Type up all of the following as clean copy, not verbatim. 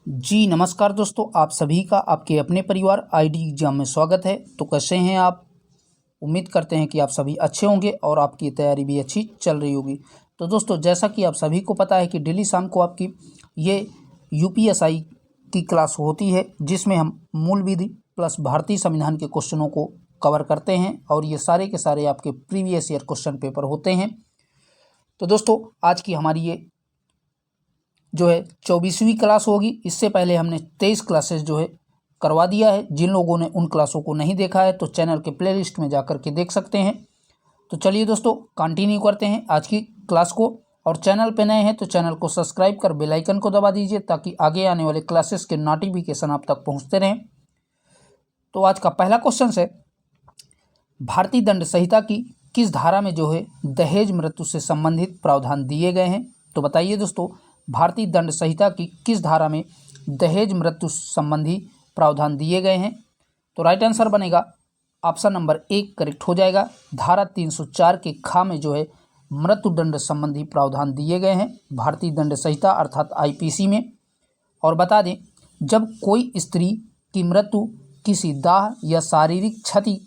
जी नमस्कार दोस्तों, आप सभी का आपके अपने परिवार आईडी एग्जाम में स्वागत है। तो कैसे हैं आप? उम्मीद करते हैं कि आप सभी अच्छे होंगे और आपकी तैयारी भी अच्छी चल रही होगी। तो दोस्तों, जैसा कि आप सभी को पता है कि डेली शाम को आपकी ये यूपीएसआई की क्लास होती है, जिसमें हम मूल विधि प्लस भारतीय संविधान के क्वेश्चनों को कवर करते हैं और ये सारे के सारे आपके प्रीवियस ईयर क्वेश्चन पेपर होते हैं। तो दोस्तों, आज की हमारी ये जो है 24वीं क्लास होगी। इससे पहले हमने 23 क्लासेस जो है करवा दिया है। जिन लोगों ने उन क्लासों को नहीं देखा है तो चैनल के प्लेलिस्ट में जाकर के देख सकते हैं। तो चलिए दोस्तों, कंटिन्यू करते हैं आज की क्लास को। और चैनल पे नए हैं तो चैनल को सब्सक्राइब कर बेल आइकन को दबा दीजिए, ताकि आगे आने वाले क्लासेस के नोटिफिकेशन आप तक पहुँचते रहें। तो आज का पहला क्वेश्चन है, भारतीय दंड संहिता की किस धारा में जो है दहेज मृत्यु से संबंधित प्रावधान दिए गए हैं? तो बताइए दोस्तों, भारतीय दंड संहिता की किस धारा में दहेज मृत्यु संबंधी प्रावधान दिए गए हैं? तो राइट आंसर बनेगा ऑप्शन नंबर 1 करेक्ट हो जाएगा। धारा 304 के खा में जो है मृत्यु दंड संबंधी प्रावधान दिए गए हैं भारतीय दंड संहिता अर्थात आईपीसी में। और बता दें, जब कोई स्त्री की मृत्यु किसी दाह या शारीरिक क्षति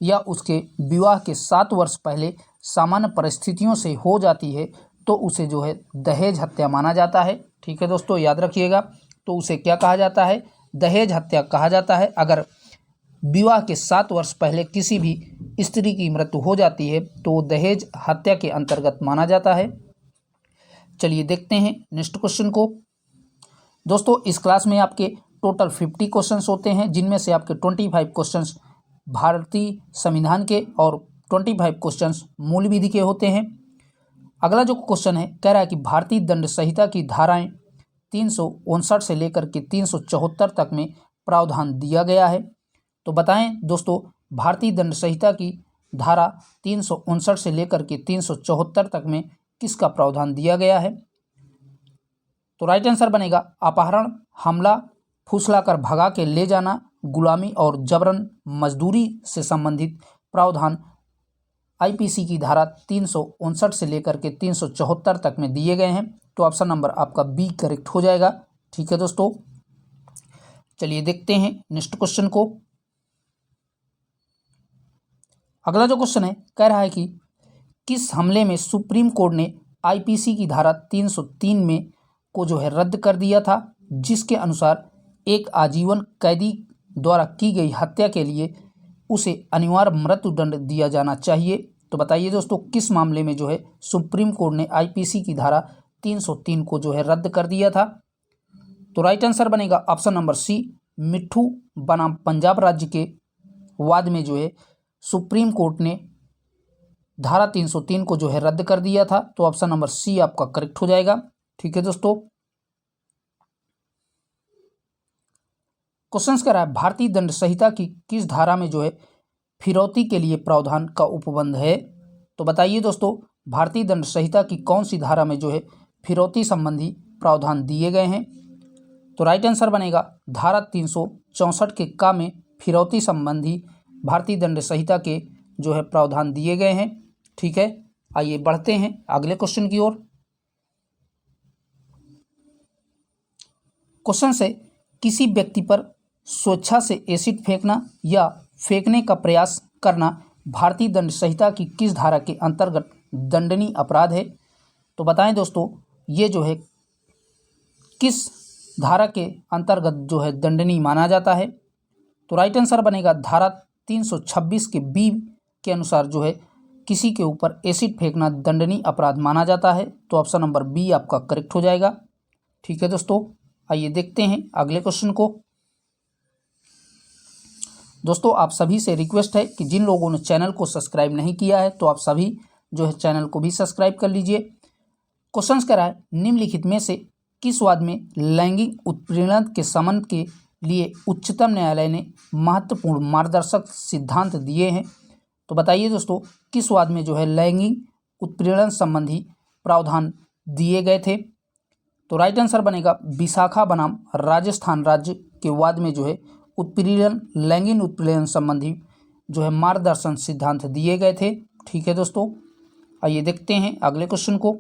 या उसके विवाह के 7 वर्ष पहले सामान्य परिस्थितियों से हो जाती है तो उसे जो है दहेज हत्या माना जाता है। ठीक है दोस्तों, याद रखिएगा। तो उसे क्या कहा जाता है? दहेज हत्या कहा जाता है। अगर विवाह के 7 वर्ष पहले किसी भी स्त्री की मृत्यु हो जाती है तो दहेज हत्या के अंतर्गत माना जाता है। चलिए देखते हैं नेक्स्ट क्वेश्चन को। दोस्तों, इस क्लास में आपके टोटल 50 क्वेश्चंस होते हैं, जिनमें से आपके 25 क्वेश्चंस भारतीय संविधान के और 25 क्वेश्चंस मूल विधि के होते हैं। अगला जो क्वेश्चन है, कह रहा है कि भारतीय दंड संहिता की धाराएं 359 से लेकर के 374 तक में प्रावधान दिया गया है। तो बताएं दोस्तों, भारतीय दंड संहिता की धारा 359 से लेकर के 374 तक में किसका प्रावधान दिया गया है? तो राइट आंसर बनेगा अपहरण, हमला, फुसलाकर भगा के ले जाना, गुलामी और जबरन मजदूरी से संबंधित प्रावधान आईपीसी की धारा 359 से लेकर के 374 तक में दिए गए हैं। तो ऑप्शन नंबर आपका बी करेक्ट हो जाएगा। ठीक है दोस्तों, चलिए देखते हैं नेक्स्ट क्वेश्चन को। अगला जो क्वेश्चन है, कह रहा है कि किस हमले में सुप्रीम कोर्ट ने आईपीसी की धारा 303 में को जो है रद्द कर दिया था, जिसके अनुसार एक आजीवन कैदी द्वारा की गई हत्या के लिए उसे अनिवार्य मृत्युदंड दिया जाना चाहिए। तो बताइए दोस्तों, किस मामले में जो है सुप्रीम कोर्ट ने आईपीसी की धारा 303 को जो है रद्द कर दिया था? तो राइट आंसर बनेगा ऑप्शन नंबर सी, मिट्ठू बनाम पंजाब राज्य के वाद में जो है सुप्रीम कोर्ट ने धारा 303 को जो है रद्द कर दिया था। तो ऑप्शन नंबर सी आपका करेक्ट हो जाएगा। ठीक है दोस्तों, क्वेश्चन कह रहा है, भारतीय दंड संहिता की किस धारा में जो है फिरौती के लिए प्रावधान का उपबंध है? तो बताइए दोस्तों, भारतीय दंड संहिता की कौन सी धारा में जो है फिरौती संबंधी प्रावधान दिए गए हैं? तो राइट आंसर बनेगा धारा 364 के का में फिरौती संबंधी भारतीय दंड संहिता के जो है प्रावधान दिए गए हैं। ठीक है, आइए बढ़ते हैं अगले क्वेश्चन की ओर। क्वेश्चन से, किसी व्यक्ति पर स्वेच्छा से एसिड फेंकना या फेंकने का प्रयास करना भारतीय दंड संहिता की किस धारा के अंतर्गत दंडनीय अपराध है? तो बताएं दोस्तों, ये जो है किस धारा के अंतर्गत जो है दंडनीय माना जाता है? तो राइट आंसर बनेगा धारा 326 के बी के अनुसार जो है किसी के ऊपर एसिड फेंकना दंडनीय अपराध माना जाता है। तो ऑप्शन नंबर बी आपका करेक्ट हो जाएगा। ठीक है दोस्तों, आइए देखते हैं अगले क्वेश्चन को। दोस्तों, आप सभी से रिक्वेस्ट है कि जिन लोगों ने चैनल को सब्सक्राइब नहीं किया है तो आप सभी जो है चैनल को भी सब्सक्राइब कर लीजिए। क्वेश्चन कह रहा है, निम्नलिखित में से किस वाद में लैंगिक उत्पीड़न के शमन के लिए उच्चतम न्यायालय ने महत्वपूर्ण मार्गदर्शक सिद्धांत दिए हैं? तो बताइए दोस्तों, किस वाद में जो है लैंगिक उत्पीड़न संबंधी प्रावधान दिए गए थे? तो राइट आंसर बनेगा विशाखा बनाम राजस्थान राज्य के वाद में जो है उत्पीड़न, लैंगिक उत्पीड़न संबंधी जो है मार्गदर्शन सिद्धांत दिए गए थे। ठीक है दोस्तों, आइए देखते हैं अगले क्वेश्चन को।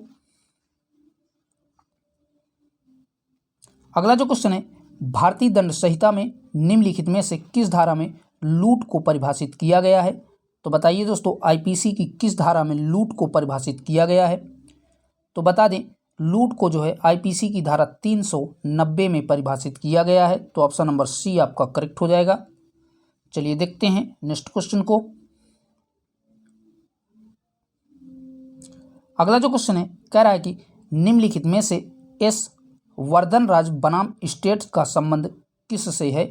अगला जो क्वेश्चन है, भारतीय दंड संहिता में निम्नलिखित में से किस धारा में लूट को परिभाषित किया गया है? तो बताइए दोस्तों, आईपीसी की किस धारा में लूट को परिभाषित किया गया है? तो बता दें, लूट को जो है आईपीसी की धारा 390 में परिभाषित किया गया है। तो ऑप्शन नंबर सी आपका करेक्ट हो जाएगा। चलिए देखते हैं नेक्स्ट क्वेश्चन को। अगला जो क्वेश्चन है कह रहा है कि निम्नलिखित में से एस वर्धनराज बनाम स्टेट का संबंध किससे है?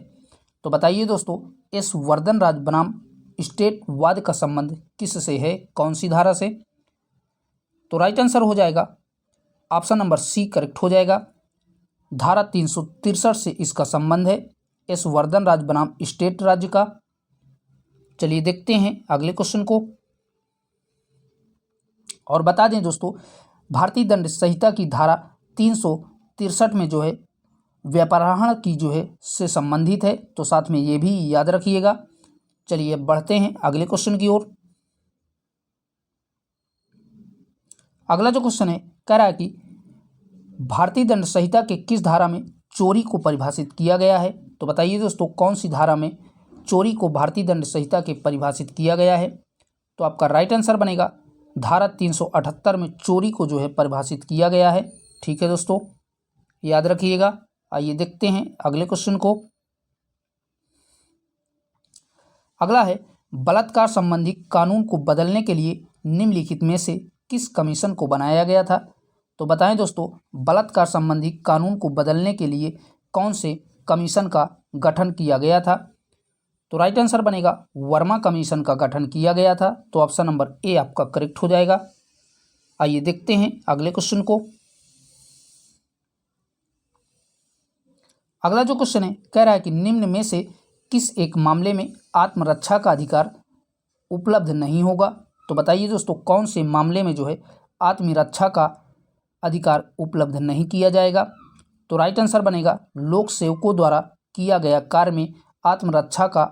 तो बताइए दोस्तों, एस वर्धनराज बनाम स्टेटवाद का संबंध किससे है, कौन सी धारा से? तो राइट आंसर हो जाएगा ऑप्शन नंबर सी करेक्ट हो जाएगा। धारा 363 से इसका संबंध है, एस वर्धनराज बनाम स्टेट राज्य का। चलिए देखते हैं अगले क्वेश्चन को। और बता दें दोस्तों, भारतीय दंड संहिता की धारा 363 में जो है व्यापारहरण की जो है से संबंधित है, तो साथ में ये भी याद रखिएगा। चलिए बढ़ते हैं अगले क्वेश्चन की ओर। अगला जो क्वेश्चन है कह रहा है कि भारतीय दंड संहिता के किस धारा में चोरी को परिभाषित किया गया है? तो बताइए दोस्तों, कौन सी धारा में चोरी को भारतीय दंड संहिता के परिभाषित किया गया है? तो आपका राइट आंसर बनेगा धारा 378 में चोरी को जो है परिभाषित किया गया है। ठीक है दोस्तों, याद रखिएगा। आइए देखते हैं अगले क्वेश्चन को। अगला है, बलात्कार संबंधी कानून को बदलने के लिए निम्नलिखित में से किस कमीशन को बनाया गया था? तो बताएं दोस्तों, बलात्कार संबंधी कानून को बदलने के लिए कौन से कमीशन का गठन किया गया था? तो राइट आंसर बनेगा वर्मा कमीशन का गठन किया गया था। तो ऑप्शन नंबर ए आपका करेक्ट हो जाएगा। आइए देखते हैं अगले क्वेश्चन को। अगला जो क्वेश्चन है कह रहा है कि निम्न में से किस एक मामले में आत्मरक्षा का अधिकार उपलब्ध नहीं होगा? तो बताइए दोस्तों, कौन से मामले में जो है आत्मरक्षा का अधिकार उपलब्ध नहीं किया जाएगा? तो राइट आंसर बनेगा लोक सेवकों द्वारा किया गया कार्य में आत्मरक्षा का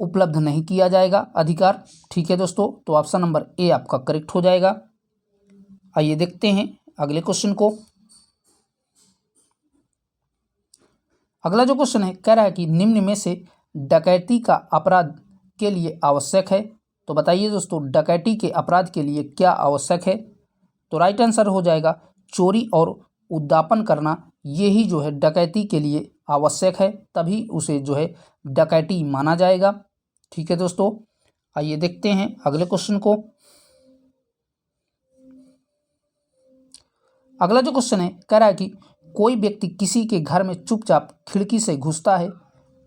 उपलब्ध नहीं किया जाएगा अधिकार। ठीक है दोस्तों, तो ऑप्शन नंबर ए आपका करेक्ट हो जाएगा। आइए देखते हैं अगले क्वेश्चन को। अगला जो क्वेश्चन है कह रहा है कि निम्न में से डकैती का अपराध के लिए आवश्यक है? तो बताइए दोस्तों, डकैती के अपराध के लिए क्या आवश्यक है? तो राइट आंसर हो जाएगा चोरी और उद्यापन करना। ये ही जो है डकैती के लिए आवश्यक है, तभी उसे जो है डकैती माना जाएगा। ठीक है दोस्तों, आइए देखते हैं अगले क्वेश्चन को। अगला जो क्वेश्चन है कह रहा है कि कोई व्यक्ति किसी के घर में चुपचाप खिड़की से घुसता है,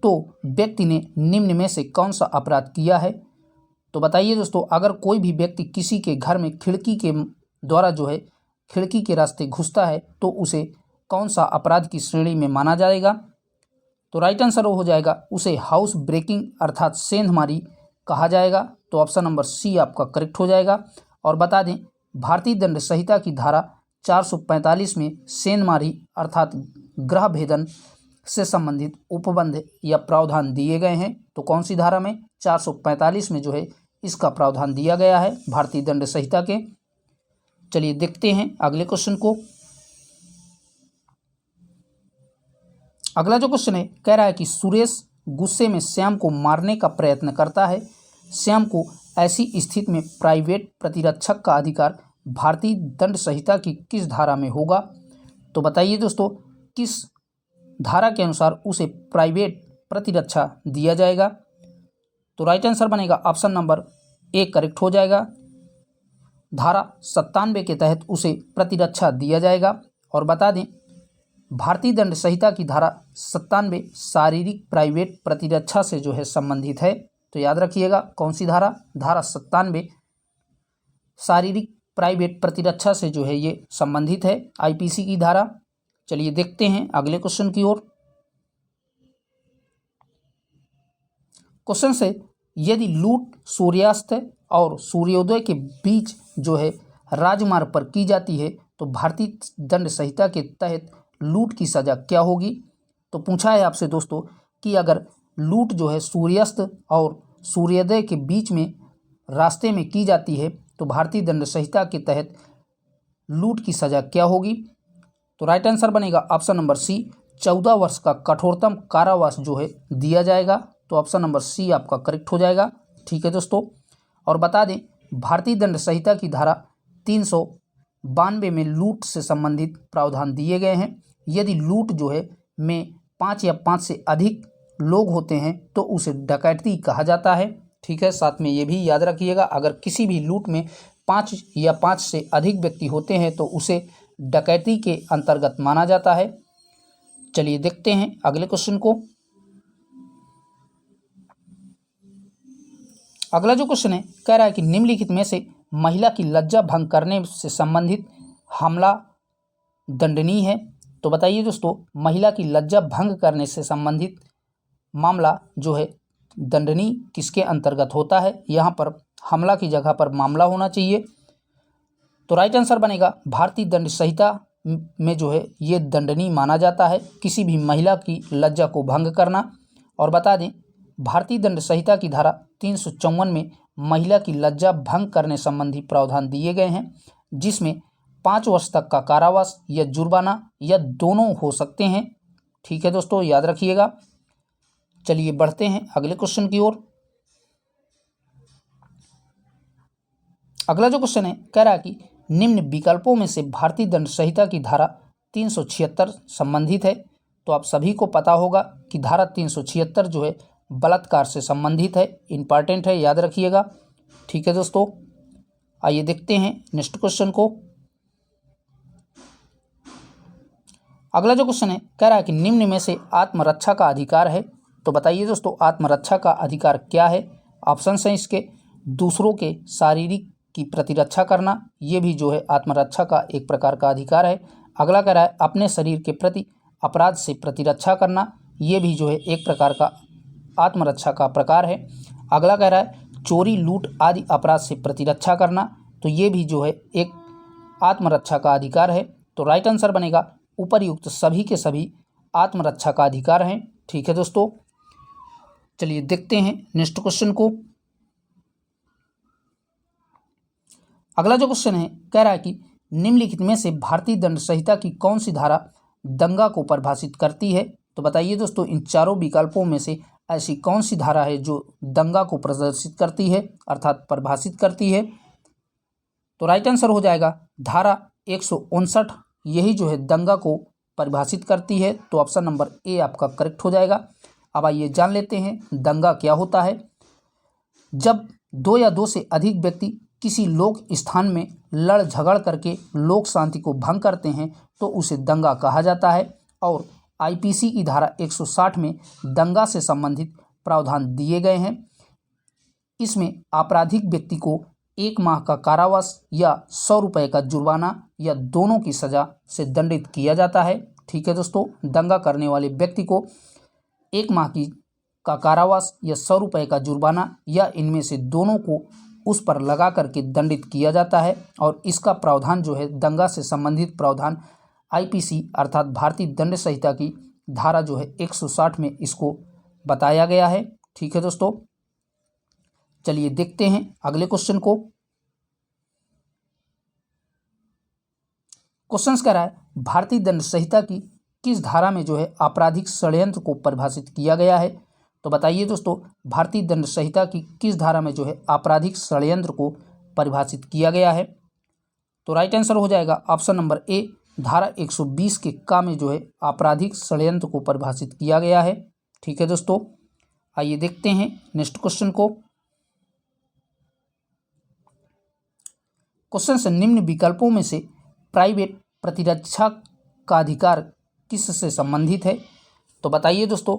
तो व्यक्ति ने निम्न में से कौन सा अपराध किया है? तो बताइए दोस्तों, अगर कोई भी व्यक्ति किसी के घर में खिड़की के द्वारा जो है खिड़की के रास्ते घुसता है, तो उसे कौन सा अपराध की श्रेणी में माना जाएगा? तो राइट आंसर हो जाएगा उसे हाउस ब्रेकिंग अर्थात सेंधमारी कहा जाएगा। तो ऑप्शन नंबर सी आपका करेक्ट हो जाएगा। और बता दें, भारतीय दंड संहिता की धारा 445 में सेंधमारी अर्थात गृह भेदन से संबंधित उपबंध या प्रावधान दिए गए हैं। तो कौन सी धारा में? 445 में जो है इसका प्रावधान दिया गया है भारतीय दंड संहिता के। चलिए देखते हैं अगले क्वेश्चन को। अगला जो क्वेश्चन है कह रहा है कि सुरेश गुस्से में श्याम को मारने का प्रयत्न करता है। श्याम को ऐसी स्थिति में प्राइवेट प्रतिरक्षक का अधिकार भारतीय दंड संहिता की किस धारा में होगा? तो बताइए दोस्तों, किस धारा के अनुसार उसे प्राइवेट प्रतिरक्षा दिया जाएगा? तो राइट आंसर बनेगा ऑप्शन नंबर ए करेक्ट हो जाएगा। धारा 97 के तहत उसे प्रतिरक्षा दिया जाएगा। और बता दें, भारतीय दंड संहिता की धारा 97 शारीरिक प्राइवेट प्रतिरक्षा से जो है संबंधित है। तो याद रखिएगा कौन सी धारा? धारा 97 शारीरिक प्राइवेट प्रतिरक्षा से जो है ये संबंधित है, आईपीसी की धारा। चलिए देखते हैं अगले क्वेश्चन की ओर। क्वेश्चन से, यदि लूट सूर्यास्त और सूर्योदय के बीच जो है राजमार्ग पर की जाती है, तो भारतीय दंड संहिता के तहत लूट की सज़ा क्या होगी? तो पूछा है आपसे दोस्तों कि अगर लूट जो है सूर्यास्त और सूर्योदय के बीच में रास्ते में की जाती है, तो भारतीय दंड संहिता के तहत लूट की सज़ा क्या होगी? तो राइट आंसर बनेगा ऑप्शन नंबर सी 14 वर्ष का कठोरतम कारावास जो है दिया जाएगा। तो ऑप्शन नंबर सी आपका करेक्ट हो जाएगा। ठीक है दोस्तों, और बता दें भारतीय दंड संहिता की धारा 392 में लूट से संबंधित प्रावधान दिए गए हैं। यदि लूट जो है में 5 या 5 से अधिक लोग होते हैं तो उसे डकैती कहा जाता है। ठीक है, साथ में ये भी याद रखिएगा, अगर किसी भी लूट में 5 या 5 से अधिक व्यक्ति होते हैं तो उसे डकैती के अंतर्गत माना जाता है। चलिए देखते हैं अगले क्वेश्चन को। अगला जो क्वेश्चन है कह रहा है कि निम्नलिखित में से महिला की लज्जा भंग करने से संबंधित हमला दंडनीय है। तो बताइए दोस्तों, महिला की लज्जा भंग करने से संबंधित मामला जो है दंडनीय किसके अंतर्गत होता है। यहाँ पर हमला की जगह पर मामला होना चाहिए। तो राइट आंसर बनेगा भारतीय दंड संहिता में जो है ये दंडनीय माना जाता है, किसी भी महिला की लज्जा को भंग करना। और बता दें भारतीय दंड संहिता की धारा 354 में महिला की लज्जा भंग करने संबंधी प्रावधान दिए गए हैं, जिसमें 5 वर्ष तक का कारावास या जुर्माना या दोनों हो सकते हैं। ठीक है दोस्तों, याद रखिएगा। चलिए बढ़ते हैं अगले क्वेश्चन की ओर। अगला जो क्वेश्चन है कह रहा है कि निम्न विकल्पों में से भारतीय दंड संहिता की धारा 376 संबंधित है। तो आप सभी को पता होगा कि धारा 376 जो है बलात्कार से संबंधित है, इंपॉर्टेंट है, याद रखिएगा। ठीक है दोस्तों, आइए देखते हैं नेक्स्ट क्वेश्चन को। अगला जो क्वेश्चन है कह रहा है कि निम्न में से आत्मरक्षा का अधिकार है। तो बताइए दोस्तों, आत्मरक्षा का अधिकार क्या है। ऑप्शन है इसके दूसरों के शारीरिक की प्रतिरक्षा करना, ये भी जो है आत्मरक्षा का एक प्रकार का अधिकार है। अगला कह रहा है अपने शरीर के प्रति अपराध से प्रतिरक्षा करना, ये भी जो है एक प्रकार का आत्मरक्षा का प्रकार है। अगला कह रहा है चोरी लूट आदि अपराध से प्रतिरक्षा करना, तो ये भी जो है एक आत्मरक्षा का अधिकार है। तो राइट आंसर बनेगा उपर्युक्त सभी के सभी आत्मरक्षा का अधिकार हैं। ठीक है दोस्तों, चलिए देखते हैं नेक्स्ट क्वेश्चन को। अगला जो क्वेश्चन है कह रहा है कि निम्नलिखित में से भारतीय दंड संहिता की कौन सी धारा दंगा को परिभाषित करती है। तो बताइए दोस्तों, इन चारों विकल्पों में से ऐसी कौन सी धारा है जो दंगा को प्रदर्शित करती है अर्थात परिभाषित करती है। तो राइट आंसर हो जाएगा धारा 159, यही जो है दंगा को परिभाषित करती है। तो ऑप्शन नंबर ए आपका करेक्ट हो जाएगा। अब आइए जान लेते हैं दंगा क्या होता है। जब 2 या 2 से अधिक व्यक्ति किसी लोक स्थान में लड़ झगड़ करके लोक शांति को भंग करते हैं तो उसे दंगा कहा जाता है। और आईपीसी की धारा 160 में दंगा से संबंधित प्रावधान दिए गए हैं। इसमें आपराधिक व्यक्ति को 1 माह का कारावास या 100 रुपये का जुर्माना या दोनों की सजा से दंडित किया जाता है। ठीक है दोस्तों, दंगा करने वाले व्यक्ति को 1 माह का कारावास या 100 रुपये का जुर्माना या इनमें से दोनों को उस पर लगा करके दंडित किया जाता है। और इसका प्रावधान जो है दंगा से संबंधित प्रावधान आईपीसी अर्थात भारतीय दंड संहिता की धारा जो है 160 में इसको बताया गया है। ठीक है दोस्तों, चलिए देखते हैं अगले क्वेश्चन को। क्वेश्चन कह रहा है भारतीय दंड संहिता की किस धारा में जो है आपराधिक षड्यंत्र को परिभाषित किया गया है। तो बताइए दोस्तों, भारतीय दंड संहिता की किस धारा में जो है आपराधिक षड्यंत्र को परिभाषित किया गया है। तो राइट आंसर हो जाएगा ऑप्शन नंबर ए, धारा 120 के का में जो है आपराधिक षड्यंत्र को परिभाषित किया गया है। ठीक है दोस्तों, आइए देखते हैं नेक्स्ट क्वेश्चन को। क्वेश्चन से निम्न विकल्पों में से प्राइवेट प्रतिरक्षा का अधिकार किससे संबंधित है। तो बताइए दोस्तों,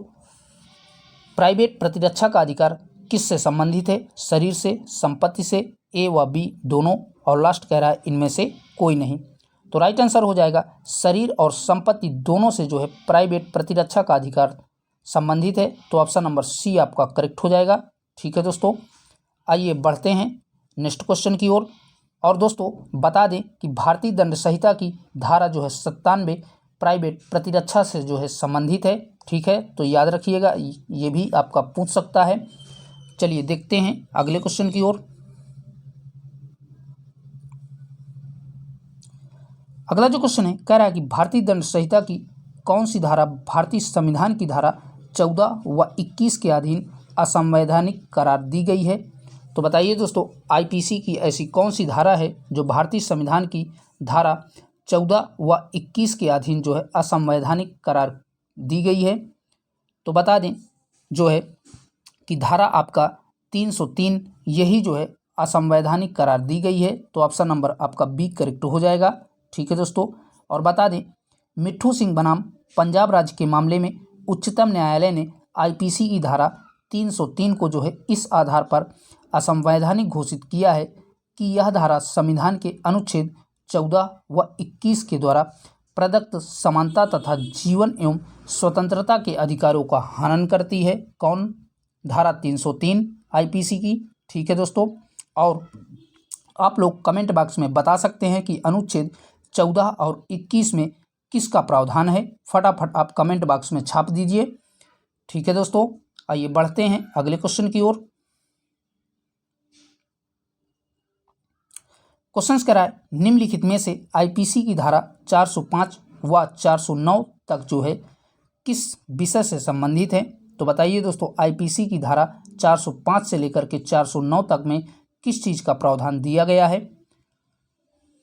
प्राइवेट प्रतिरक्षा का अधिकार किससे संबंधित है। शरीर से, संपत्ति से, ए व बी दोनों, और लास्ट कह रहा है इनमें से कोई नहीं। तो राइट आंसर हो जाएगा शरीर और संपत्ति दोनों से जो है प्राइवेट प्रतिरक्षा का अधिकार संबंधित है। तो ऑप्शन नंबर सी आपका करेक्ट हो जाएगा। ठीक है दोस्तों, आइए बढ़ते हैं नेक्स्ट क्वेश्चन की ओर। और दोस्तों बता दें कि भारतीय दंड संहिता की धारा जो है 97 प्राइवेट प्रतिरक्षा से जो है संबंधित है। ठीक है, तो याद रखिएगा, ये भी आपका पूछ सकता है। चलिए देखते हैं अगले क्वेश्चन की ओर। अगला जो क्वेश्चन है कह रहा है कि भारतीय दंड संहिता की कौन सी धारा भारतीय संविधान की धारा 14 व 21 के अधीन असंवैधानिक करार दी गई है? तो बताइए दोस्तों, आईपीसी की ऐसी कौन सी धारा है जो भारतीय संविधान की धारा 14 व 21 के अधीन जो है असंवैधानिक करार दी गई है? तो बता दें जो है कि धारा आपका 303 यही जो है असंवैधानिक करार दी गई है। तो ऑप्शन नंबर आपका बी करेक्ट हो जाएगा। ठीक है दोस्तों, और बता दें मिट्ठू सिंह बनाम पंजाब राज्य के मामले में उच्चतम न्यायालय ने आईपीसी की धारा 303 को जो है इस आधार पर असंवैधानिक घोषित किया है कि यह धारा संविधान के अनुच्छेद 14 व 21 के द्वारा प्रदत्त समानता तथा जीवन एवं स्वतंत्रता के अधिकारों का हनन करती है। कौन? धारा 303 आईपीसी की। ठीक है दोस्तों, और आप लोग कमेंट बॉक्स में बता सकते हैं कि अनुच्छेद 14 और 21 में किसका प्रावधान है। फटाफट आप कमेंट बॉक्स में छाप दीजिए। ठीक है दोस्तों, आइए बढ़ते हैं अगले क्वेश्चन की ओर। क्वेश्चन कह रहा है निम्नलिखित में से आईपीसी की धारा 405 व 409 तक जो है किस विषय से संबंधित है? तो बताइए दोस्तों, आईपीसी की धारा 405 से लेकर के 409 तक में किस चीज़ का प्रावधान दिया गया है?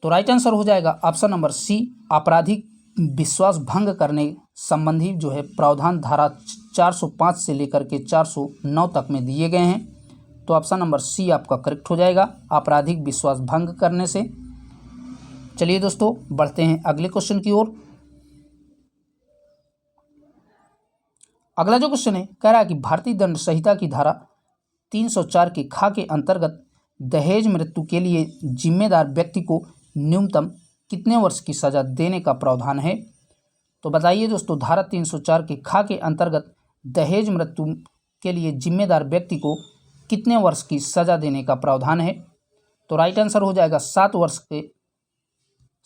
तो राइट आंसर हो जाएगा ऑप्शन नंबर सी, आपराधिक विश्वास भंग करने संबंधी जो है प्रावधान धारा 405 से लेकर के 409 तक में दिए गए हैं। तो ऑप्शन नंबर सी आपका करेक्ट हो जाएगा, आपराधिक विश्वास भंग करने से। चलिए दोस्तों, बढ़ते हैं अगले क्वेश्चन की ओर। अगला जो क्वेश्चन है कह रहा है कि भारतीय दंड संहिता की धारा 304 के खा के अंतर्गत दहेज मृत्यु के लिए जिम्मेदार व्यक्ति को न्यूनतम कितने वर्ष की सजा देने का प्रावधान है? तो बताइए दोस्तों, धारा 304 के खा के अंतर्गत दहेज मृत्यु के लिए जिम्मेदार व्यक्ति को कितने वर्ष की सजा देने का प्रावधान है? तो राइट आंसर हो जाएगा 7 वर्ष के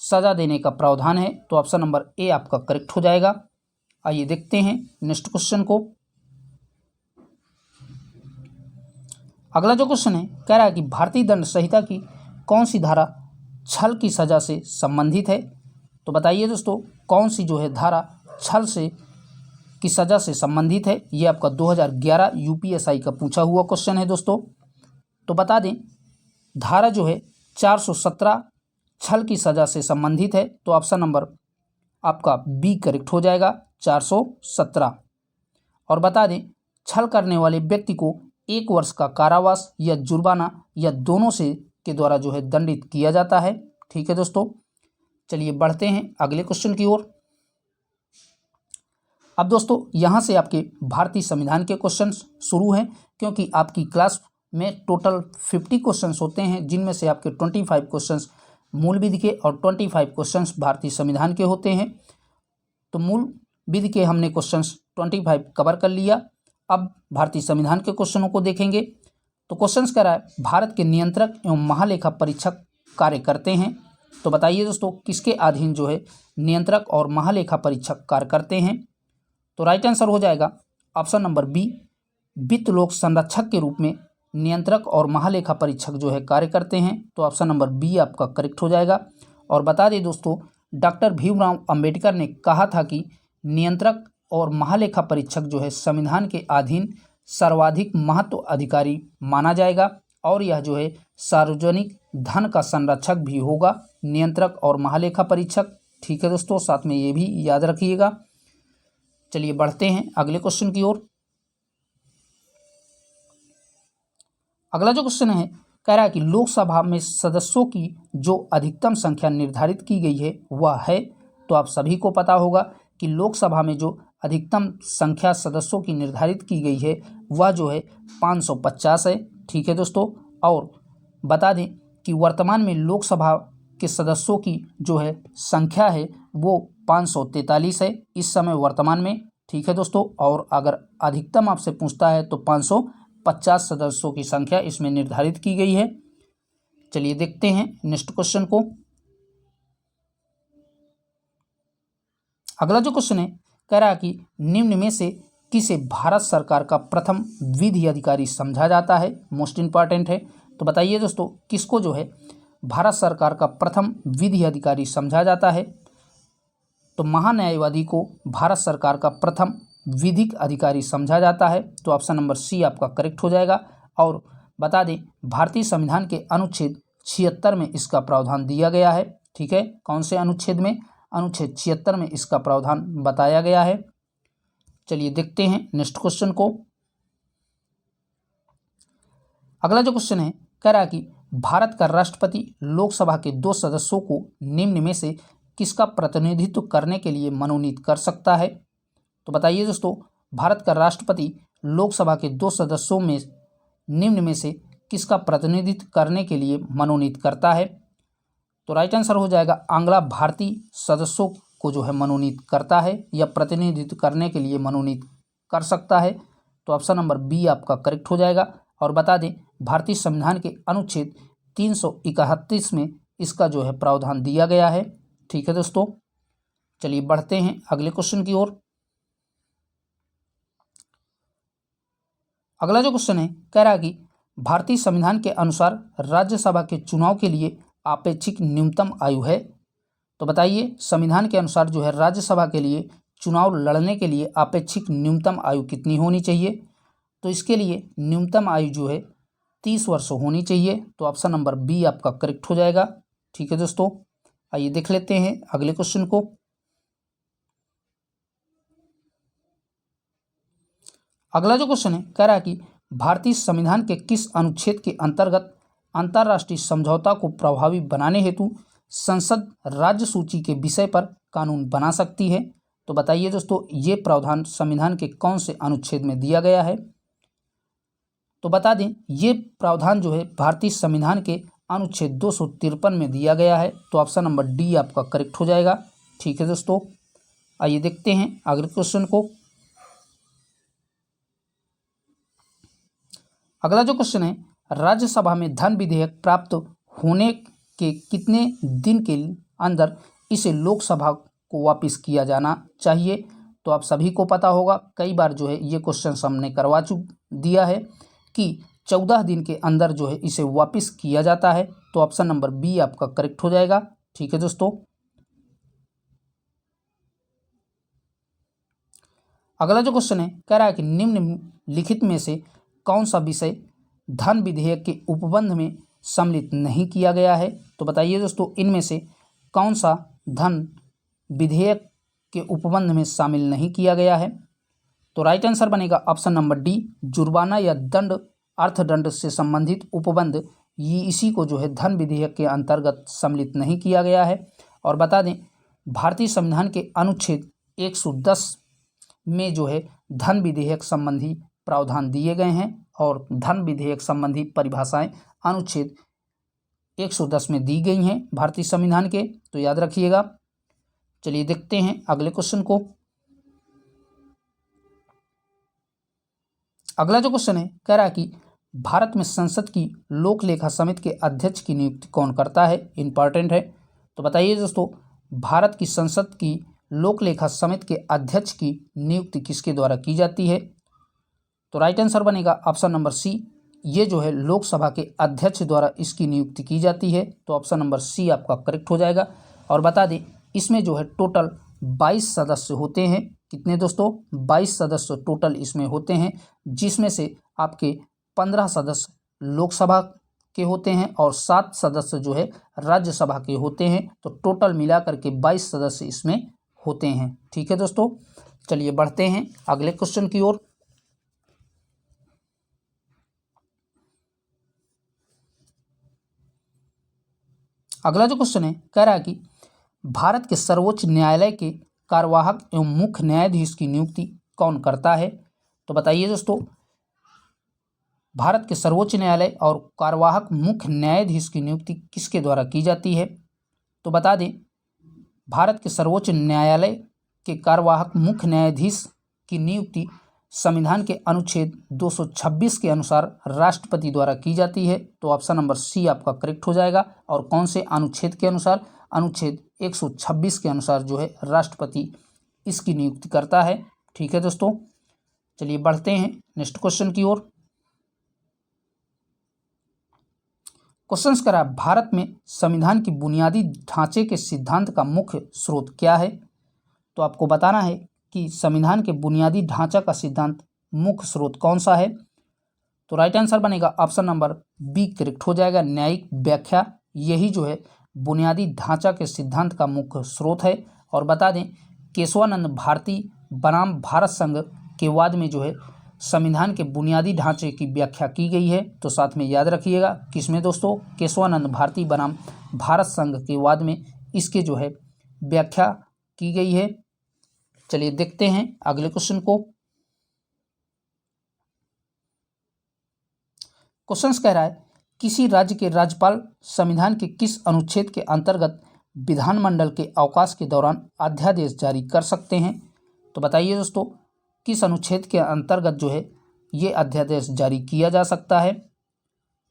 सजा देने का प्रावधान है। तो ऑप्शन नंबर ए आपका करेक्ट हो जाएगा। आइए देखते हैं नेक्स्ट क्वेश्चन को। अगला जो क्वेश्चन है कह रहा है कि भारतीय दंड संहिता की कौन सी धारा छल की सजा से संबंधित है? तो बताइए दोस्तों, कौन सी जो है धारा छल से की सजा से संबंधित है? ये आपका 2011 यूपीएसआई का पूछा हुआ क्वेश्चन है दोस्तों। तो बता दें धारा जो है 417 छल की सजा से संबंधित है। तो ऑप्शन नंबर आपका बी करेक्ट हो जाएगा, 417। और बता दें छल करने वाले व्यक्ति को 1 वर्ष का कारावास या जुर्माना या दोनों से के द्वारा जो है दंडित किया जाता है। ठीक है दोस्तों, चलिए बढ़ते हैं अगले क्वेश्चन की ओर। अब दोस्तों यहाँ से आपके भारतीय संविधान के क्वेश्चंस शुरू हैं, क्योंकि आपकी क्लास में टोटल 50 क्वेश्चंस होते हैं, जिनमें से आपके 25 क्वेश्चंस मूल विधि के और 25 क्वेश्चंस भारतीय संविधान के होते हैं। तो मूल विधि के हमने क्वेश्चंस 25 कवर कर लिया। अब भारतीय संविधान के क्वेश्चनों को देखेंगे। तो क्वेश्चंस कह रहा है भारत के नियंत्रक एवं महालेखा परीक्षक कार्य करते हैं। तो बताइए दोस्तों, किसके अधीन जो है नियंत्रक और महालेखा परीक्षक कार्य करते हैं? तो राइट आंसर हो जाएगा ऑप्शन नंबर बी, वित्त लोक संरक्षक के रूप में नियंत्रक और महालेखा परीक्षक जो है कार्य करते हैं। तो ऑप्शन नंबर बी आपका करेक्ट हो जाएगा। और बता दें दोस्तों, डॉक्टर भीमराव अंबेडकर ने कहा था कि नियंत्रक और महालेखा परीक्षक जो है संविधान के अधीन सर्वाधिक महत्व अधिकारी माना जाएगा, और यह जो है सार्वजनिक धन का संरक्षक भी होगा, नियंत्रक और महालेखा परीक्षक। ठीक है दोस्तों, साथ में ये भी याद रखिएगा। चलिए बढ़ते हैं अगले क्वेश्चन की ओर। अगला जो क्वेश्चन है कह रहा है कि लोकसभा में सदस्यों की जो अधिकतम संख्या निर्धारित की गई है वह है। तो आप सभी को पता होगा कि लोकसभा में जो अधिकतम संख्या सदस्यों की निर्धारित की गई है वह जो है 550 है। ठीक है दोस्तों, और बता दें कि वर्तमान में लोकसभा के सदस्यों की जो है संख्या है वो 543 है इस समय वर्तमान में। ठीक है दोस्तों, और अगर अधिकतम आपसे पूछता है तो 550 सदस्यों की संख्या इसमें निर्धारित की गई है। चलिए देखते हैं नेक्स्ट क्वेश्चन को। अगला जो क्वेश्चन है कह रहा है कि निम्न में से किसे भारत सरकार का प्रथम विधि अधिकारी समझा जाता है? मोस्ट इंपॉर्टेंट है। तो बताइए दोस्तों, किसको जो है भारत सरकार का प्रथम विधि अधिकारी समझा जाता है? तो महान्यायवादी को भारत सरकार का प्रथम विधिक अधिकारी समझा जाता है। तो ऑप्शन नंबर सी आपका करेक्ट हो जाएगा। और बता दें भारतीय संविधान के अनुच्छेद 76 में इसका प्रावधान दिया गया है। ठीक है, कौन से अनुच्छेद में? अनुच्छेद 76 में इसका प्रावधान बताया गया है। चलिए देखते हैं नेक्स्ट क्वेश्चन को। अगला जो क्वेश्चन है कह रहा है कि भारत का राष्ट्रपति लोकसभा के 2 सदस्यों को निम्न में से किसका प्रतिनिधित्व करने के लिए मनोनीत कर सकता है? तो बताइए दोस्तों, भारत का राष्ट्रपति लोकसभा के 2 सदस्यों में निम्न में से किसका प्रतिनिधित्व करने के लिए मनोनीत करता है? तो राइट आंसर हो जाएगा अगला भारतीय सदस्यों को जो है मनोनीत करता है या प्रतिनिधित्व करने के लिए मनोनीत कर सकता है। तो ऑप्शन नंबर बी आपका करेक्ट हो जाएगा। और बता दें भारतीय संविधान के अनुच्छेद 331 में इसका जो है प्रावधान दिया गया है। ठीक है दोस्तों, चलिए बढ़ते हैं अगले क्वेश्चन की ओर। अगला जो क्वेश्चन है कह रहा है कि भारतीय संविधान के अनुसार राज्यसभा के चुनाव के लिए अपेक्षित न्यूनतम आयु है। तो बताइए संविधान के अनुसार जो है राज्यसभा के लिए चुनाव लड़ने के लिए अपेक्षित न्यूनतम आयु कितनी होनी चाहिए? तो इसके लिए न्यूनतम आयु जो है 30 वर्ष होनी चाहिए। तो ऑप्शन नंबर बी आपका करेक्ट हो जाएगा। ठीक है दोस्तों, आइए देख लेते हैं अगले क्वेश्चन को। अगला जो क्वेश्चन है कह रहा है कि भारतीय संविधान के किस अनुच्छेद के अंतर्गत अंतर्राष्ट्रीय समझौता को प्रभावी बनाने हेतु संसद राज्य सूची के विषय पर कानून बना सकती है? तो बताइए दोस्तों, ये प्रावधान संविधान के कौन से अनुच्छेद में दिया गया है? तो बता दें ये प्रावधान जो है भारतीय संविधान के अनुच्छेद 253 में दिया गया है। तो ऑप्शन नंबर डी आपका करेक्ट हो जाएगा। ठीक है दोस्तों, आइए देखते हैं अगले क्वेश्चन को। अगला जो क्वेश्चन है, राज्यसभा में धन विधेयक प्राप्त होने के कितने दिन के अंदर इसे लोकसभा को वापस किया जाना चाहिए? तो आप सभी को पता होगा, कई बार जो है ये क्वेश्चन हमने करवा दिया है कि 14 दिन के अंदर जो है इसे वापस किया जाता है। तो ऑप्शन नंबर बी आपका करेक्ट हो जाएगा। ठीक है दोस्तों, अगला जो क्वेश्चन है कह रहा है कि निम्नलिखित में से कौन सा विषय धन विधेयक के उपबंध में सम्मिलित नहीं किया गया है? तो बताइए दोस्तों, इनमें से कौन सा धन विधेयक के उपबंध में शामिल नहीं किया गया है? तो राइट आंसर बनेगा ऑप्शन नंबर डी, जुर्माना या दंड अर्थदंड से संबंधित उपबंध, ये इसी को जो है धन विधेयक के अंतर्गत सम्मिलित नहीं किया गया है। और बता दें भारतीय संविधान के अनुच्छेद 110 में जो है धन विधेयक संबंधी प्रावधान दिए गए हैं और धन विधेयक संबंधी परिभाषाएं अनुच्छेद 110 में दी गई हैं भारतीय संविधान के, तो याद रखिएगा। चलिए देखते हैं अगले क्वेश्चन को। अगला जो क्वेश्चन है कह रहा है कि भारत में संसद की लोक लेखा समिति के अध्यक्ष की नियुक्ति कौन करता है? इंपॉर्टेंट है। तो बताइए दोस्तों, भारत की संसद की लोक लेखा समिति के अध्यक्ष की नियुक्ति किसके द्वारा की जाती है? तो राइट आंसर बनेगा ऑप्शन नंबर सी, ये जो है लोकसभा के अध्यक्ष द्वारा इसकी नियुक्ति की जाती है। तो ऑप्शन नंबर सी आपका करेक्ट हो जाएगा। और बता दें इसमें जो है टोटल 22 सदस्य होते हैं। कितने दोस्तों? 22 सदस्य टोटल इसमें होते हैं, जिसमें से आपके 15 सदस्य लोकसभा के होते हैं और 7 सदस्य जो है राज्यसभा के होते हैं। तो टोटल मिलाकर के 22 सदस्य इसमें होते हैं। ठीक है दोस्तों, चलिए बढ़ते हैं अगले क्वेश्चन की ओर। अगला जो क्वेश्चन है कह रहा है कि भारत के सर्वोच्च न्यायालय के कार्यवाहक एवं मुख्य न्यायाधीश की नियुक्ति कौन करता है? तो बताइए दोस्तों, भारत के सर्वोच्च न्यायालय और कार्यवाहक मुख्य न्यायाधीश की नियुक्ति किसके द्वारा की जाती है? तो बता दें भारत के सर्वोच्च न्यायालय के कार्यवाहक मुख्य न्यायाधीश की नियुक्ति संविधान के अनुच्छेद 226 के अनुसार राष्ट्रपति द्वारा की जाती है। तो ऑप्शन नंबर सी आपका करेक्ट हो जाएगा। और कौन से अनुच्छेद के अनुसार? अनुच्छेद 126 के अनुसार जो है राष्ट्रपति इसकी नियुक्ति करता है। ठीक है दोस्तों, चलिए बढ़ते हैं नेक्स्ट क्वेश्चन की ओर। क्वेश्चन करा भारत में संविधान की बुनियादी ढांचे के सिद्धांत का मुख्य स्रोत क्या है? तो आपको बताना है कि संविधान के बुनियादी ढांचा का सिद्धांत मुख्य स्रोत कौन सा है। तो राइट आंसर बनेगा ऑप्शन नंबर बी करेक्ट हो जाएगा, न्यायिक व्याख्या। यही जो है बुनियादी ढांचा के सिद्धांत का मुख्य स्रोत है। और बता दें केशवानंद भारती बनाम भारत संघ के वाद में जो है संविधान के बुनियादी ढांचे की व्याख्या की गई है। तो साथ में याद रखिएगा किसमें दोस्तों, केशवानंद भारती बनाम भारत संघ के वाद में इसके जो है व्याख्या की गई है। चलिए देखते हैं अगले क्वेश्चन को। क्वेश्चन कह रहा है किसी राज्य के राज्यपाल संविधान के किस अनुच्छेद के अंतर्गत विधानमंडल के अवकाश के दौरान अध्यादेश जारी कर सकते हैं। तो बताइए दोस्तों किस अनुच्छेद के अंतर्गत जो है ये अध्यादेश जारी किया जा सकता है।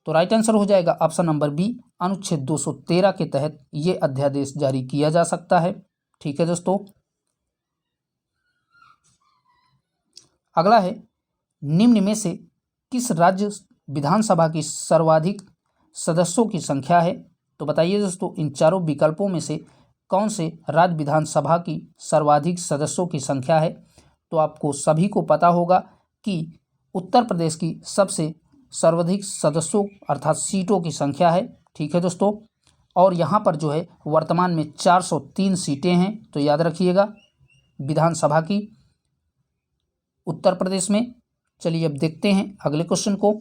तो राइट आंसर हो जाएगा ऑप्शन नंबर बी, अनुच्छेद 213 के तहत ये अध्यादेश जारी किया जा सकता है। ठीक है दोस्तों, अगला है निम्न में से किस राज्य विधानसभा की सर्वाधिक सदस्यों की संख्या है। तो बताइए दोस्तों इन चारों विकल्पों में से कौन से राज्य विधानसभा की सर्वाधिक सदस्यों की संख्या है। तो आपको सभी को पता होगा कि उत्तर प्रदेश की सबसे सर्वाधिक सदस्यों अर्थात सीटों की संख्या है। ठीक है दोस्तों, और यहाँ पर जो है वर्तमान में 403 सीटें हैं। तो याद रखिएगा विधानसभा की उत्तर प्रदेश में। चलिए अब देखते हैं अगले क्वेश्चन को।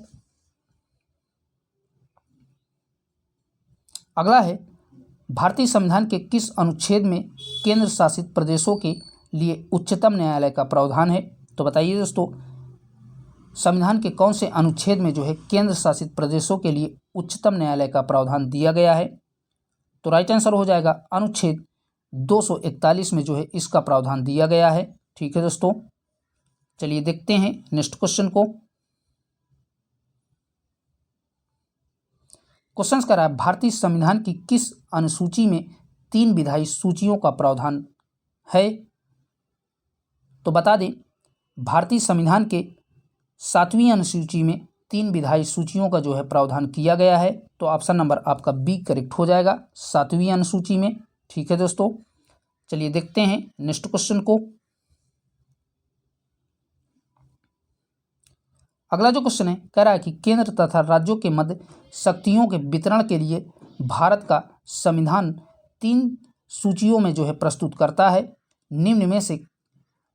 अगला है भारतीय संविधान के किस अनुच्छेद में केंद्र शासित प्रदेशों के लिए उच्चतम न्यायालय का प्रावधान है। तो बताइए दोस्तों संविधान के कौन से अनुच्छेद में जो है केंद्र शासित प्रदेशों के लिए उच्चतम न्यायालय का प्रावधान दिया गया है। तो राइट आंसर हो जाएगा अनुच्छेद 241 में जो है इसका प्रावधान दिया गया है। ठीक है दोस्तों, चलिए देखते हैं नेक्स्ट क्वेश्चन को। क्वेश्चन कर रहा है भारतीय संविधान की किस अनुसूची में 3 विधायी सूचियों का प्रावधान है। तो बता दें भारतीय संविधान के 7वीं अनुसूची में 3 विधायी सूचियों का जो है प्रावधान किया गया है। तो ऑप्शन नंबर आपका बी करेक्ट हो जाएगा, 7वीं अनुसूची में। ठीक है दोस्तों, चलिए देखते हैं नेक्स्ट क्वेश्चन को। अगला जो क्वेश्चन है कह रहा है कि केंद्र तथा राज्यों के मध्य शक्तियों के वितरण के लिए भारत का संविधान 3 सूचियों में जो है प्रस्तुत करता है। निम्न में से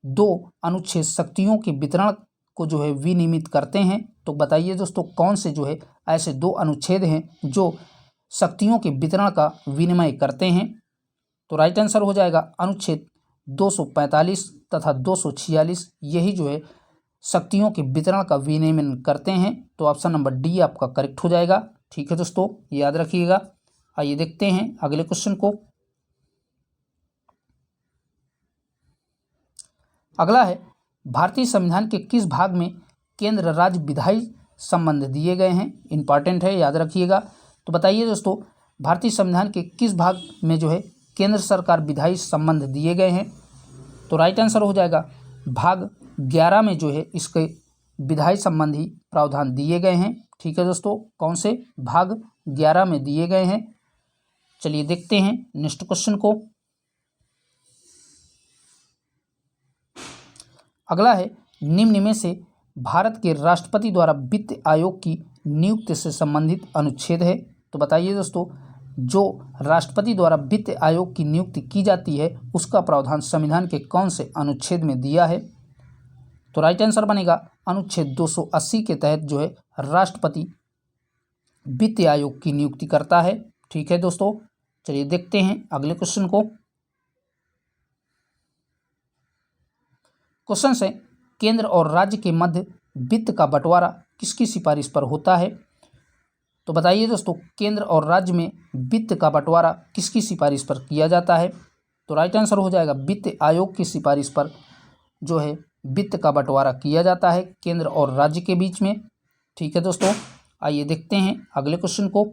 2 अनुच्छेद शक्तियों के वितरण को जो है विनियमित करते हैं। तो बताइए दोस्तों कौन से जो है ऐसे 2 अनुच्छेद हैं जो शक्तियों के वितरण का विनिमय करते हैं। तो राइट आंसर हो जाएगा अनुच्छेद 245 तथा 246, यही जो है शक्तियों के वितरण का विनियमन करते हैं। तो ऑप्शन नंबर डी आपका करेक्ट हो जाएगा। ठीक है दोस्तों, याद रखिएगा। आइए देखते हैं अगले क्वेश्चन को। अगला है भारतीय संविधान के किस भाग में केंद्र राज्य विधायी संबंध दिए गए हैं। इंपॉर्टेंट है, याद रखिएगा। तो बताइए दोस्तों भारतीय संविधान के किस भाग में जो है केंद्र सरकार विधायी संबंध दिए गए हैं। तो राइट आंसर हो जाएगा भाग 11 में जो है इसके विधायी संबंधी प्रावधान दिए गए हैं। ठीक है दोस्तों, कौन से भाग 11 में दिए गए हैं। चलिए देखते हैं नेक्स्ट क्वेश्चन को। अगला है निम्न में से भारत के राष्ट्रपति द्वारा वित्त आयोग की नियुक्ति से संबंधित अनुच्छेद है। तो बताइए दोस्तों जो राष्ट्रपति द्वारा वित्त आयोग की नियुक्ति की जाती है उसका प्रावधान संविधान के कौन से अनुच्छेद में दिया है। तो राइट आंसर बनेगा अनुच्छेद 280 के तहत जो है राष्ट्रपति वित्त आयोग की नियुक्ति करता है। ठीक है दोस्तों, चलिए देखते हैं अगले क्वेश्चन को। क्वेश्चन है केंद्र और राज्य के मध्य वित्त का बंटवारा किसकी सिफारिश पर होता है। तो बताइए दोस्तों केंद्र और राज्य में वित्त का बंटवारा किसकी सिफारिश पर किया जाता है। तो राइट आंसर हो जाएगा वित्त आयोग की सिफारिश पर जो है वित्त का बंटवारा किया जाता है केंद्र और राज्य के बीच में। ठीक है दोस्तों, आइए देखते हैं अगले क्वेश्चन को।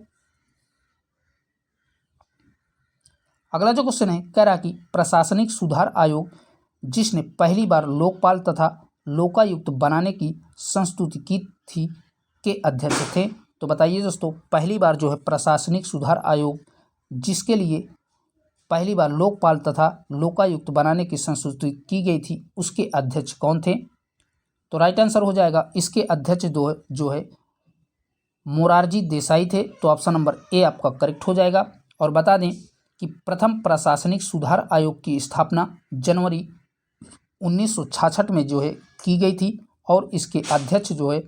अगला जो क्वेश्चन है कह रहा कि प्रशासनिक सुधार आयोग जिसने पहली बार लोकपाल तथा लोकायुक्त बनाने की संस्तुति की थी के अध्यक्ष थे। तो बताइए दोस्तों पहली बार जो है प्रशासनिक सुधार आयोग जिसके लिए पहली बार लोकपाल तथा लोकायुक्त बनाने की संस्तुति की गई थी उसके अध्यक्ष कौन थे? तो राइट आंसर हो जाएगा इसके अध्यक्ष जो है मोरारजी देसाई थे। तो ऑप्शन नंबर ए आपका करेक्ट हो जाएगा। और बता दें कि प्रथम प्रशासनिक सुधार आयोग की स्थापना जनवरी 1966 में जो है की गई थी और इसके अध्यक्ष जो है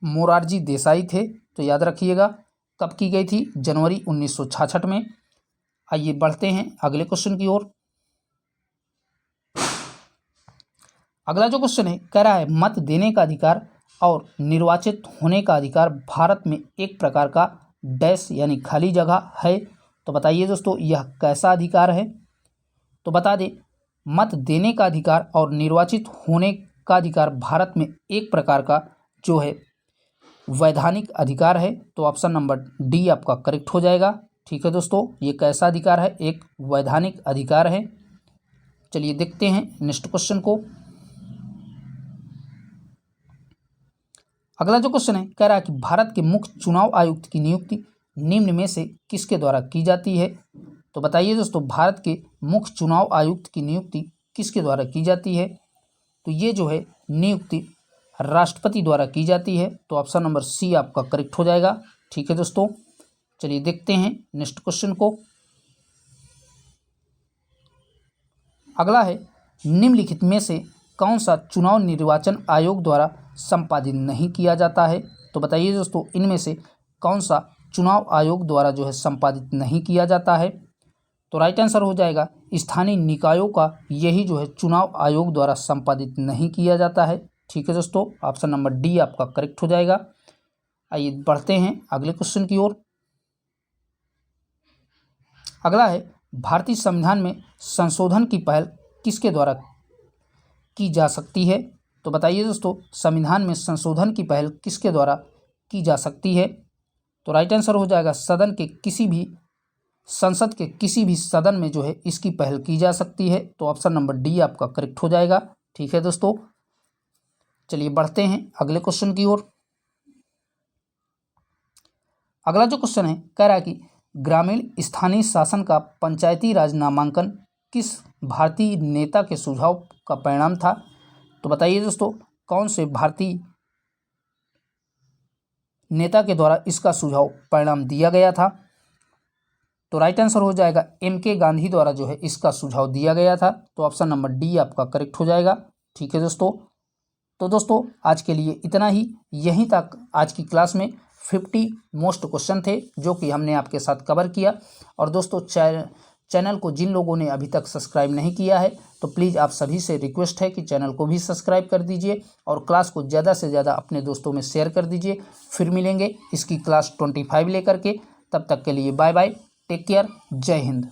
मोरारजी देसाई थे। तो याद रखिएगा कब की गई थी? जनवरी 1966 में। आइए बढ़ते हैं अगले क्वेश्चन की ओर। अगला जो क्वेश्चन है कह रहा है मत देने का अधिकार और निर्वाचित होने का अधिकार भारत में एक प्रकार का डैश यानी खाली जगह है। तो बताइए दोस्तों यह कैसा अधिकार है? तो बता दें मत देने का अधिकार और निर्वाचित होने का अधिकार भारत में एक प्रकार का जो है वैधानिक अधिकार है। तो ऑप्शन नंबर डी आपका करेक्ट हो जाएगा। ठीक है दोस्तों, ये कैसा अधिकार है? एक वैधानिक अधिकार है। चलिए देखते हैं नेक्स्ट क्वेश्चन को। अगला जो क्वेश्चन है कह रहा है कि भारत के मुख्य चुनाव आयुक्त की नियुक्ति निम्न में से किसके द्वारा की जाती है? तो बताइए दोस्तों भारत के मुख्य चुनाव आयुक्त की नियुक्ति किसके द्वारा की जाती है? तो ये जो है नियुक्ति राष्ट्रपति द्वारा की जाती है। तो ऑप्शन नंबर सी आपका करेक्ट हो जाएगा। ठीक है दोस्तों, चलिए देखते हैं नेक्स्ट क्वेश्चन को। अगला है निम्नलिखित में से कौन सा चुनाव निर्वाचन आयोग द्वारा संपादित नहीं किया जाता है? तो बताइए दोस्तों इनमें से कौन सा चुनाव आयोग द्वारा जो है संपादित नहीं किया जाता है? तो राइट आंसर हो जाएगा स्थानीय निकायों का यही जो है चुनाव आयोग द्वारा संपादित नहीं किया जाता है। ठीक है दोस्तों, ऑप्शन नंबर डी आपका करेक्ट हो जाएगा। आइए बढ़ते हैं अगले क्वेश्चन की ओर। अगला है भारतीय संविधान में संशोधन की पहल किसके द्वारा की जा सकती है? तो बताइए दोस्तों संविधान में संशोधन की पहल किसके द्वारा की जा सकती है? तो राइट आंसर हो जाएगा संसद के किसी भी सदन में जो है इसकी पहल की जा सकती है। तो ऑप्शन नंबर डी आपका करेक्ट हो जाएगा। ठीक है दोस्तों, चलिए बढ़ते हैं अगले क्वेश्चन की ओर। अगला जो क्वेश्चन है कह रहा है कि ग्रामीण स्थानीय शासन का पंचायती राज नामांकन किस भारतीय नेता के सुझाव का परिणाम था? तो बताइए दोस्तों कौन से भारतीय नेता के द्वारा इसका सुझाव परिणाम दिया गया था? तो राइट आंसर हो जाएगा एम.के. गांधी द्वारा जो है इसका सुझाव दिया गया था। तो ऑप्शन नंबर डी आपका करेक्ट हो जाएगा। ठीक है दोस्तों, तो दोस्तों आज के लिए इतना ही। यहीं तक आज की क्लास में 50 मोस्ट क्वेश्चन थे जो कि हमने आपके साथ कवर किया। और दोस्तों चैनल को जिन लोगों ने अभी तक सब्सक्राइब नहीं किया है तो प्लीज़ आप सभी से रिक्वेस्ट है कि चैनल को भी सब्सक्राइब कर दीजिए और क्लास को ज़्यादा से ज़्यादा अपने दोस्तों में शेयर कर दीजिए। फिर मिलेंगे इसकी क्लास 25 लेकर के, तब तक के लिए बाय बाय, टेक केयर, जय हिंद।